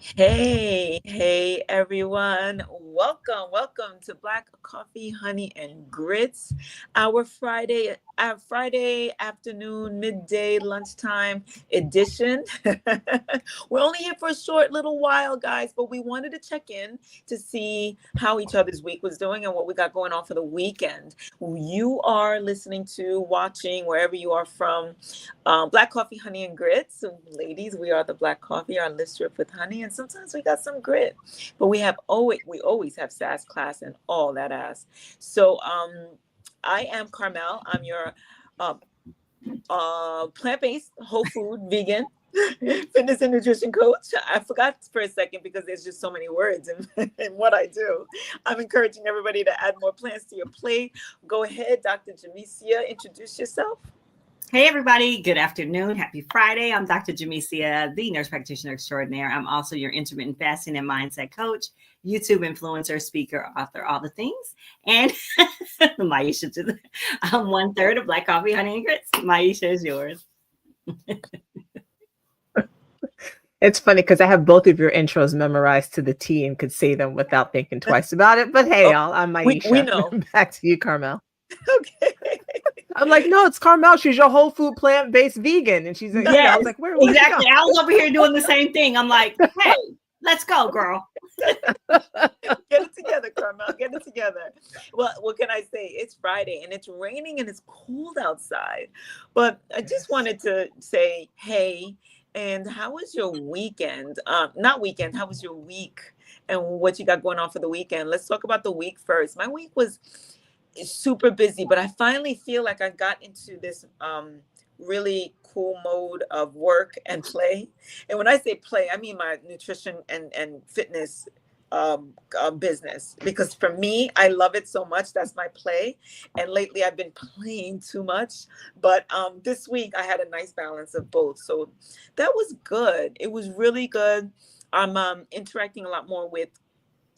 Hey, everyone. Welcome to Black Coffee, Honey, and Grits, our Friday afternoon, midday, lunchtime edition. We're only here for a short little while, guys, but we wanted to check in to see how each other's week was doing and what we got going on for the weekend. You are listening to, watching, wherever you are from, Black Coffee, Honey, and Grits. So, ladies, we are the Black Coffee, our lift drip with honey, and sometimes we got some grit. But we always have sass class and all that ass. So I am Carmel. I'm your uh, plant-based, whole food, vegan fitness and nutrition coach. I forgot for a second because there's just so many words in what I do. I'm encouraging everybody to add more plants to your plate. Go ahead, Dr. Jamesia, introduce yourself. Hey, everybody. Good afternoon. Happy Friday. I'm Dr. Jamesia, the nurse practitioner extraordinaire. I'm also your intermittent fasting and mindset coach, YouTube influencer, speaker, author, all the things. And Maisha, I'm 1/3 of Black Coffee, Honey, and Grits. Maisha is yours. It's funny because I have both of your intros memorized to the T and could say them without thinking twice about it. But hey, Oh, y'all, I'm we Maisha. know. Back to you, Carmel. Okay. I'm like, no, it's Carmel. She's your whole food plant-based vegan. And she's like, I was like, where exactly. I was over here doing the same thing. I'm like, hey, let's go, girl. Get it together, Carmel. Get it together. Well, what can I say? It's Friday and it's raining and it's cold outside. But I just wanted to say, hey, and how was your weekend? Not weekend, how was your week and what you got going on for the weekend? Let's talk about the week first. My week was super busy, but I finally feel like I got into this really cool mode of work and play. And when I say play, I mean my nutrition and fitness business, because for me, I love it so much. That's my play. And lately I've been playing too much, but this week I had a nice balance of both, so that was good. It was really good. I'm interacting a lot more with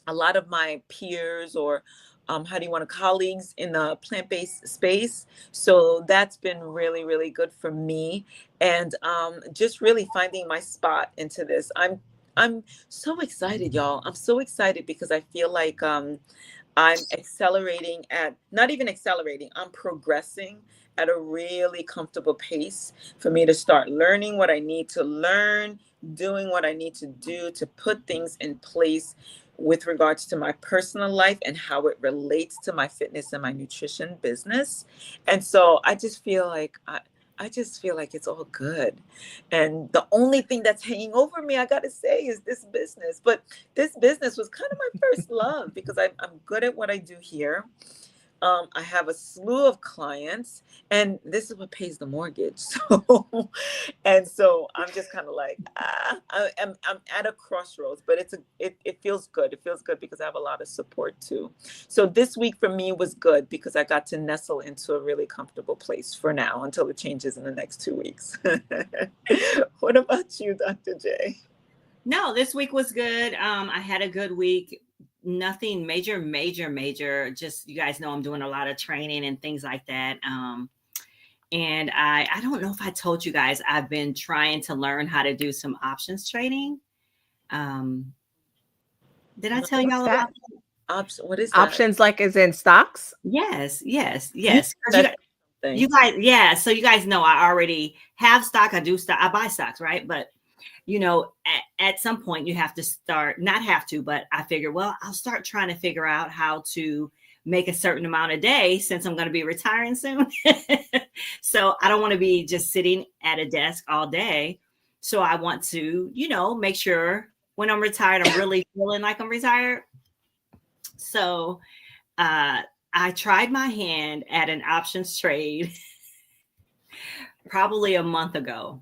a lot of my peers, or how do you want to, colleagues in the plant-based space. So that's been really, really good for me. And just really finding my spot into this. I'm so excited, y'all. I'm so excited because I feel like I'm accelerating at, not even accelerating, I'm progressing at a really comfortable pace for me to start learning what I need to learn, doing what I need to do to put things in place with regards to my personal life and how it relates to my fitness and my nutrition business. And so I just feel like it's all good. And the only thing that's hanging over me, I got to say, is this business. But this business was kind of my first love because I'm good at what I do here. I have a slew of clients, and this is what pays the mortgage. So I'm just kind of like, I'm at a crossroads, but it feels good. It feels good because I have a lot of support too. So this week for me was good because I got to nestle into a really comfortable place for now until it changes in the next 2 weeks. What about you, Dr. J? No, this week was good. I had a good week. Nothing major. Just, you guys know I'm doing a lot of training and things like that. And I don't know if I told you guys, I've been trying to learn how to do some options trading. Did I tell y'all about that? What is that? Options, like as in stocks? Yes. That's You guys, yeah. So you guys know I already have stock. I do stock. I buy stocks, right? But at some point you have to start, not have to, but I figure, well, I'll start trying to figure out how to make a certain amount a day since I'm going to be retiring soon. So I don't want to be just sitting at a desk all day. So I want to, make sure when I'm retired, I'm really feeling like I'm retired. So I tried my hand at an options trade probably a month ago.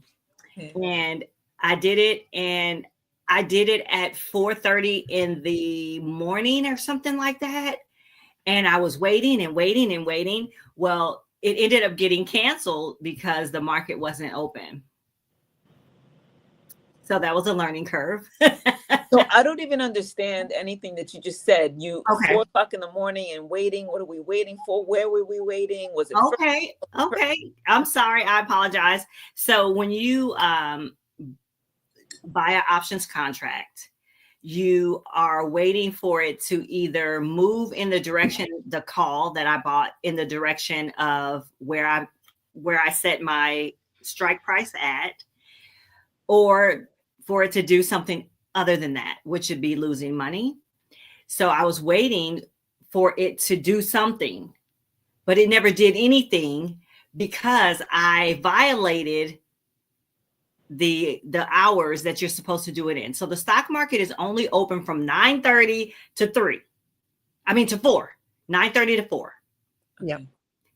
And I did it, and I did it at 4:30 in the morning or something like that. And I was waiting and waiting and waiting. Well, it ended up getting canceled because the market wasn't open. So that was a learning curve. So I don't even understand anything that you just said. Okay. 4 o'clock in the morning and waiting. What are we waiting for? Where were we waiting? Was it Okay. I'm sorry. I apologize. So when you buy an options contract, you are waiting for it to either move in the direction, the call that I bought in the direction of where I set my strike price at, or for it to do something other than that, which would be losing money. So I was waiting for it to do something, but it never did anything because I violated the hours that you're supposed to do it in. So the stock market is only open from 9:30 to 4, 9:30 to 4. Yep.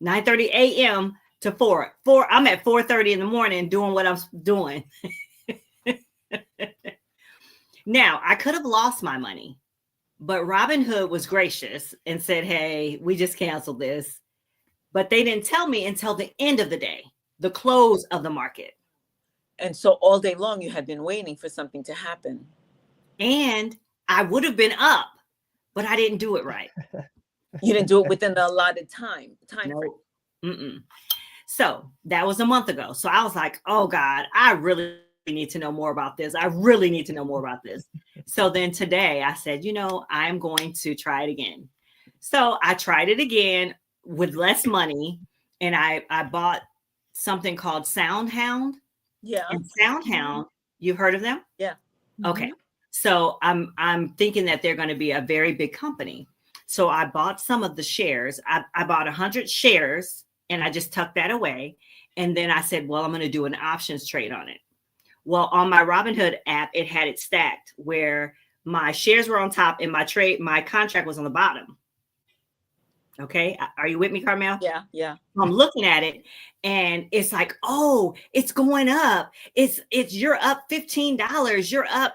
9:30 a.m. to 4. I'm at 4:30 in the morning doing what I'm doing. Now, I could have lost my money, but Robinhood was gracious and said, hey, we just canceled this. But they didn't tell me until the end of the day, the close of the market. And so all day long you had been waiting for something to happen. And I would have been up, but I didn't do it right. You didn't do it within the allotted time frame. Mm-mm. So that was a month ago. So I was like, oh God, I really need to know more about this. I really need to know more about this. So then today I said, I'm going to try it again. So I tried it again with less money, and I bought something called SoundHound. Yeah. And SoundHound, you've heard of them? Yeah. Okay. So I'm thinking that they're going to be a very big company. So I bought some of the shares. I bought 100 shares and I just tucked that away. And then I said, well, I'm going to do an options trade on it. Well, on my Robinhood app, it had it stacked where my shares were on top and my contract was on the bottom. Okay. Are you with me, Carmel? Yeah. Yeah. I'm looking at it and it's like, oh, it's going up. You're up $15. You're up.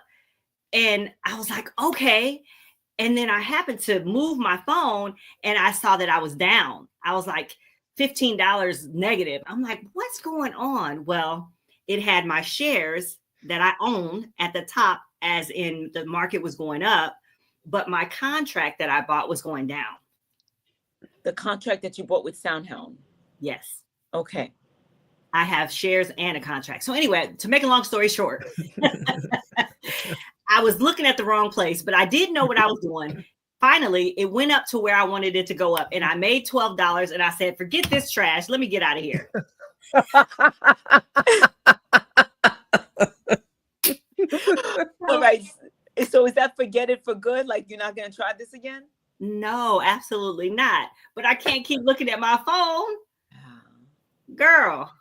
And I was like, okay. And then I happened to move my phone and I saw that I was down. I was like $15 negative. I'm like, what's going on? Well, it had my shares that I own at the top, as in the market was going up, but my contract that I bought was going down. The contract that you bought with SoundHound. Yes. Okay. I have shares and a contract. So anyway, to make a long story short, I was looking at the wrong place, but I did know what I was doing. Finally, it went up to where I wanted it to go up, and I made $12. And I said, forget this trash. Let me get out of here. All right. So is that forget it for good? Like you're not going to try this again? No, absolutely not. But I can't keep looking at my phone, girl.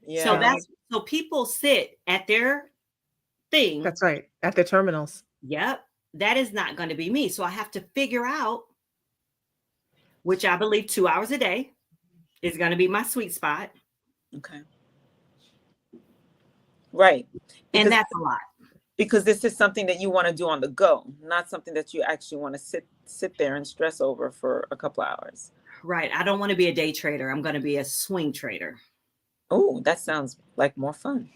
Yeah. So people sit at their thing. That's right. At the terminals. Yep. That is not going to be me. So I have to figure out, which I believe 2 hours a day is going to be my sweet spot. Okay. Right. And that's a lot. Because this is something that you want to do on the go, not something that you actually want to sit there and stress over for a couple of hours. Right. I don't want to be a day trader. I'm going to be a swing trader. Oh, that sounds like more fun.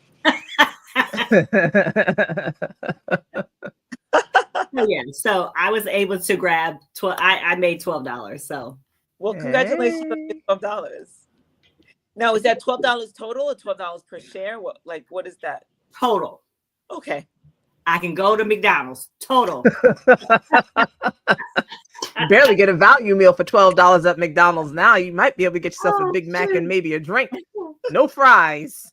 Yeah. So I was able to grab I made $12. So. Well, congratulations on $12. Now, is that $12 total or $12 per share? What is that? Total. Okay. I can go to McDonald's. Total. Barely get a value meal for $12 at McDonald's now. You might be able to get yourself a Big Mac and maybe a drink. No fries.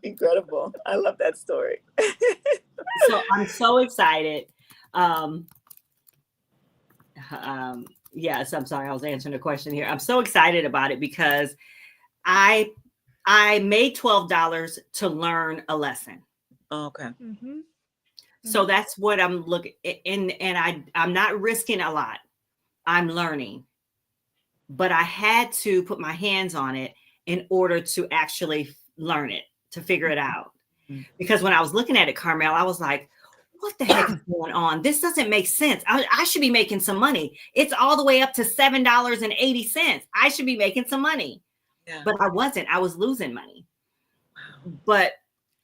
Incredible. I love that story. So I'm so excited. Yes, I'm sorry. I was answering a question here. I'm so excited about it because I made $12 to learn a lesson. Okay. Mm-hmm. So that's what I'm looking in, and I'm not risking a lot. I'm learning, but I had to put my hands on it in order to actually learn it, to figure it out. Mm-hmm. Because when I was looking at it, Carmel, I was like, what the heck is going on? This doesn't make sense. I should be making some money. It's all the way up to $7.80. I should be making some money. Yeah. But I wasn't. I was losing money. Wow. But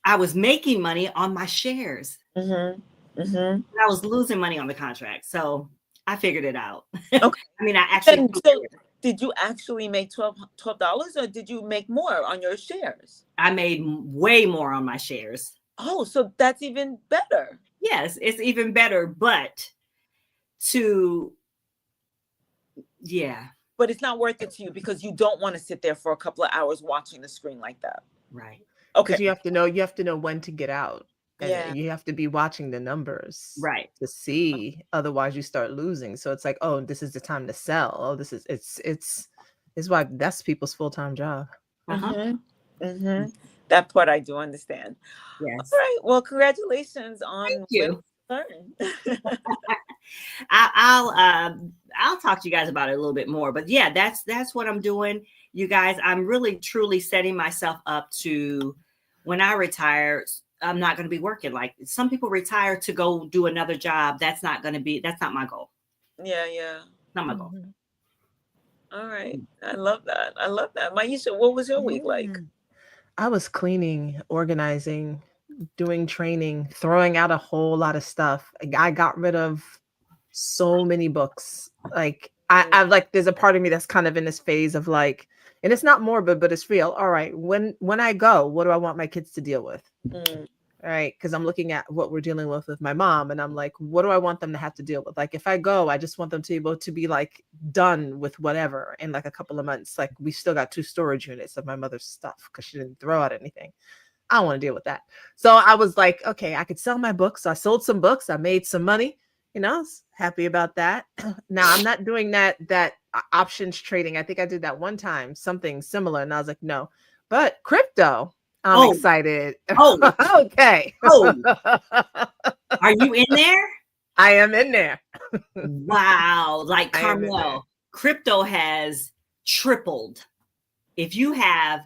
I was making money on my shares. Mm-hmm. Mm-hmm. I was losing money on the contract. So I figured it out. Okay. I mean, I actually. So did you actually make $12 or did you make more on your shares? I made way more on my shares. Oh, so that's even better. Yes, it's even better, but to yeah, But it's not worth it to you because you don't want to sit there for a couple of hours watching the screen like that. right. Because Okay. you have to know when to get out, and Yeah. you have to be watching the numbers Right. to see. Otherwise, you start losing. So it's like, oh, this is the time to sell. Oh, this is it's why that's people's full-time job. Uh-huh. That part I do understand. Yes. All right. Well, congratulations on Thank women you. learn. I'll talk to you guys about it a little bit more, but yeah, that's what I'm doing. You guys, I'm really truly setting myself up to when I retire, I'm not going to be working. Like some people retire to go do another job. That's not my goal. Yeah. Not my goal. Mhm. All right. I love that. Maisha, what was your week like? Yeah. I was cleaning, organizing, doing training, throwing out a whole lot of stuff. I got rid of so many books. Like I like there's a part of me that's kind of in this phase of like, and it's not morbid, but it's real. All right, when I go, what do I want my kids to deal with? Mm, All right, because I'm looking at what we're dealing with my mom, and I'm like, what do I want them to have to deal with? Like, if I go, I just want them to be able to be like done with whatever in like a couple of months. Like, we still got 2 storage units of my mother's stuff because she didn't throw out anything. I don't want to deal with that. So I was like, okay, I could sell my books. So I sold some books. I made some money. I was happy about that. Now I'm not doing that options trading. I think I did that one time, something similar, and I was like, no. But crypto, I'm excited. Oh. Okay. Oh. Are you in there? I am in there. Wow. Like I am in there. Carmel, crypto has tripled. If you have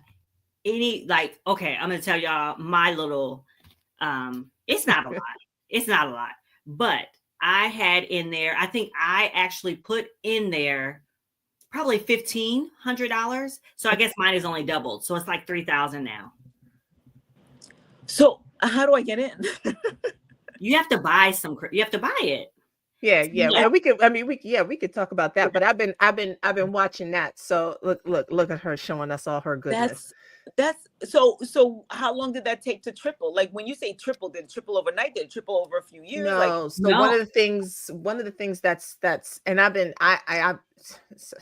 any, like, okay, I'm going to tell y'all my little, it's not a lot. It's not a lot, but I had in there, I think I actually put in there probably $1,500. So I guess mine is only doubled. So it's like 3,000 now. So how do I get in? You have to buy you have to buy it. Yeah. Well, we could talk about that. But I've been watching that. So look at her showing us all her goodness. That's so how long did that take to triple? Like when you say triple, did it triple overnight? Did it triple over a few years? No. One of the things that's and I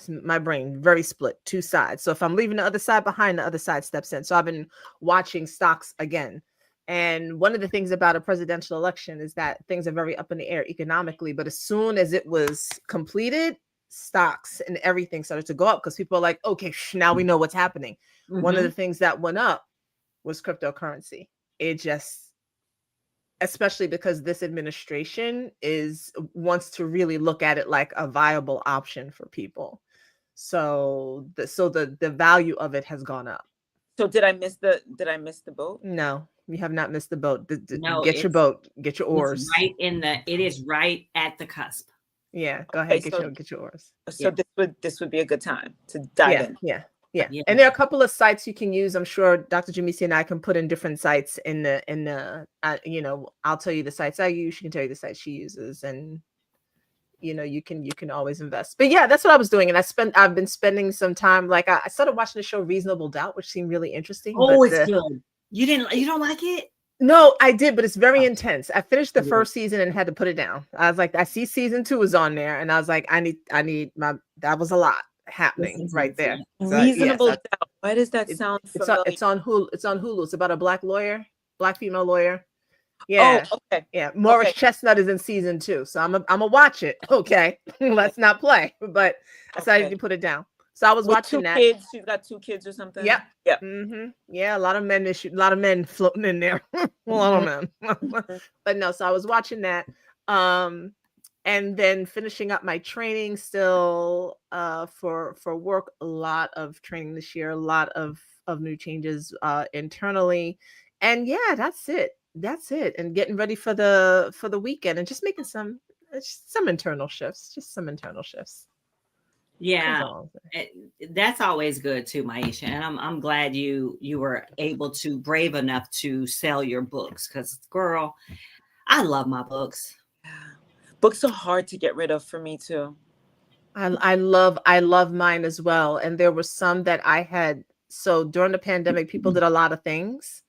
my brain very split, 2 sides. So if I'm leaving the other side behind, the other side steps in. So I've been watching stocks again. And one of the things about a presidential election is that things are very up in the air economically. But as soon as it was completed, stocks and everything started to go up because people are like, okay, now we know what's happening. Mm-hmm. One of the things that went up was cryptocurrency. It just, especially because this administration wants to really look at it like a viable option for people. So the value of it has gone up. So did I miss the boat? No, you have not missed the boat. No, get your boat, get your oars. It is right at the cusp. Yeah, go ahead, get your oars. So this would be a good time to dive in. Yeah. And there are a couple of sites you can use. I'm sure Dr. Jamisi and I can put in different sites in the I'll tell you the sites I use. She can tell you the sites she uses, and you can always invest. But yeah, that's what I was doing. And I've been spending some time, like I started watching the show Reasonable Doubt, which seemed really interesting. Oh, it's good. You don't like it? No, I did, but it's very intense. I finished the first season and had to put it down. I was like, I see season 2 is on there, and I was like, I need that was a lot happening right there. Reasonable Doubt. Why does that sound familiar? It's on Hulu. It's on a black female lawyer. Yeah. Oh, okay. Yeah. Morris Chestnut is in season 2, so I'm gonna watch it. Okay, let's not play. But I decided to put it down. So I was watching that. Kids. She's got 2 kids or something. Yep. Mm-hmm. Yeah, a lot of men floating in there. A lot of men. But no, so I was watching that. And then finishing up my training still for work. A lot of training this year, a lot of new changes internally. And yeah, that's it. And getting ready for the weekend and just making some internal shifts. Yeah, that's always good too, Maisha. And I'm glad you were able to brave enough to sell your books, because girl, I love my books. Books are hard to get rid of for me too. I love mine as well. And there were some that I had. So during the pandemic, people did a lot of things.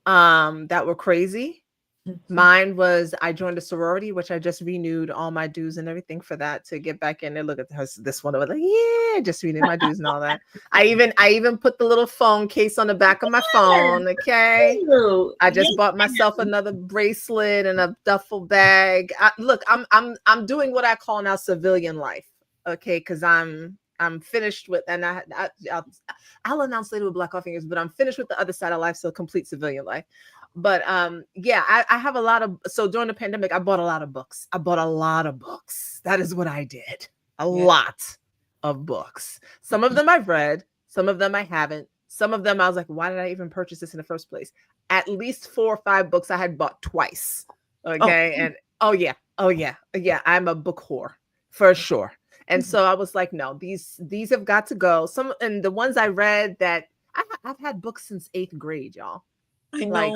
that were crazy. Mm-hmm. Mine was I joined a sorority, which I just renewed all my dues and everything for that to get back in there. Look at this one over there. Yeah, just renewed my dues and all that. I even put the little phone case on the back of my phone. Okay. I just bought myself another bracelet and a duffel bag. Look, I'm doing what I call now civilian life. Okay, because I'm finished with, and I'll announce later with Black Coffee Fingers, but I'm finished with the other side of life, so complete civilian life. But yeah, I have a lot of, so during the pandemic, I bought a lot of books. That is what I did. A lot of books. Some of them I've read, some of them I haven't. Some of them I was like, why did I even purchase this in the first place? At least 4 or 5 books I had bought twice. Okay. And oh yeah, I'm a book whore for sure. And so I was like, no, these have got to go. And the ones I read that I've had books since 8th grade, y'all. I know. Like,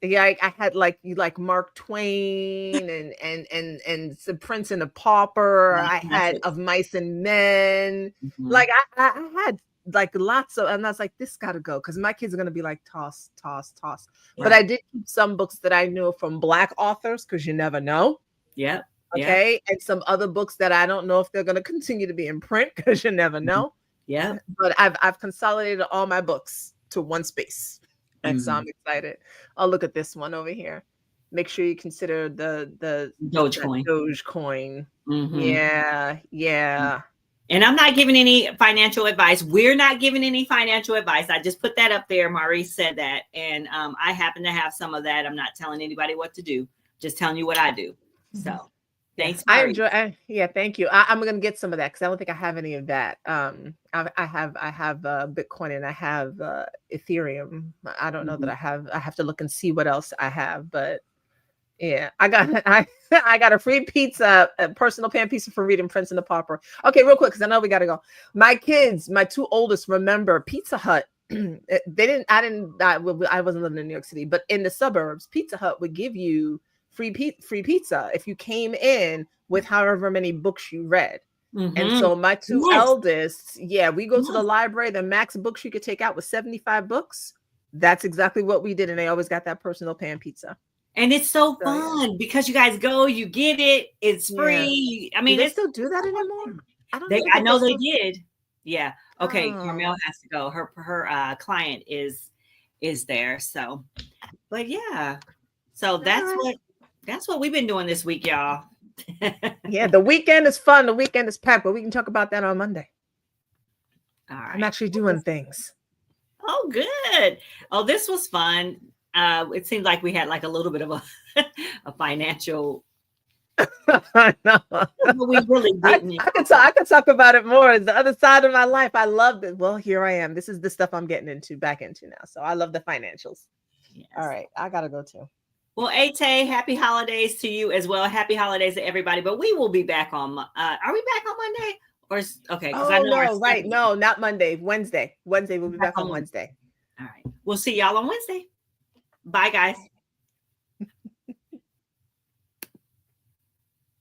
yeah, I had like Mark Twain and The Prince and the Pauper. I had Of Mice and Men. Mm-hmm. Like I had like lots of, and I was like, this gotta go because my kids are gonna be like toss. Yeah. But I did keep some books that I knew from Black authors because you never know. Yeah. Okay. And some other books that I don't know if they're gonna continue to be in print because you never know. Yeah. But I've consolidated all my books to one space. And so I'm excited. Oh, look at this one over here. Make sure you consider the Dogecoin. Dogecoin. Mm-hmm. Yeah. And I'm not giving any financial advice. We're not giving any financial advice. I just put that up there. Maurice said that. And I happen to have some of that. I'm not telling anybody what to do. Just telling you what I do. So thanks. I enjoy. Thank you. I'm gonna get some of that because I don't think I have any of that. I have Bitcoin and I have Ethereum. I don't know that I have to look and see what else I have, but yeah, I got a free pizza, a personal pan pizza for reading Prince and the Pauper. Okay, real quick because I know we gotta go. My kids, my 2 oldest, remember Pizza Hut. I wasn't living in New York City, but in the suburbs, Pizza Hut would give you free pizza if you came in with however many books you read. Mm-hmm. And so my 2 eldest, we go to the library. The max books you could take out was 75 books. That's exactly what we did. And they always got that personal pan pizza. And it's so fun because you guys go, you get it, it's free. I mean, do they still do that anymore? I know they did. Yeah. Okay. Carmel has to go. Her client is there. So, but yeah. So that's what we've been doing this week, y'all. Yeah, the weekend is fun. The weekend is packed, but we can talk about that on Monday. All right. I'm actually doing things. Oh, good. Oh, this was fun. It seemed like we had like a little bit of a financial. I know. We really didn't. I could talk about it more. It's the other side of my life. I love it. Well, here I am. This is the stuff I'm getting back into now. So I love the financials. Yes. All right. I got to go too. Well, Ate, happy holidays to you as well. Happy holidays to everybody. But we will be back on. Are we back on Monday? Okay. Oh, no, right. No, not Monday. Wednesday. We'll be back on Wednesday. All right. We'll see y'all on Wednesday. Bye, guys.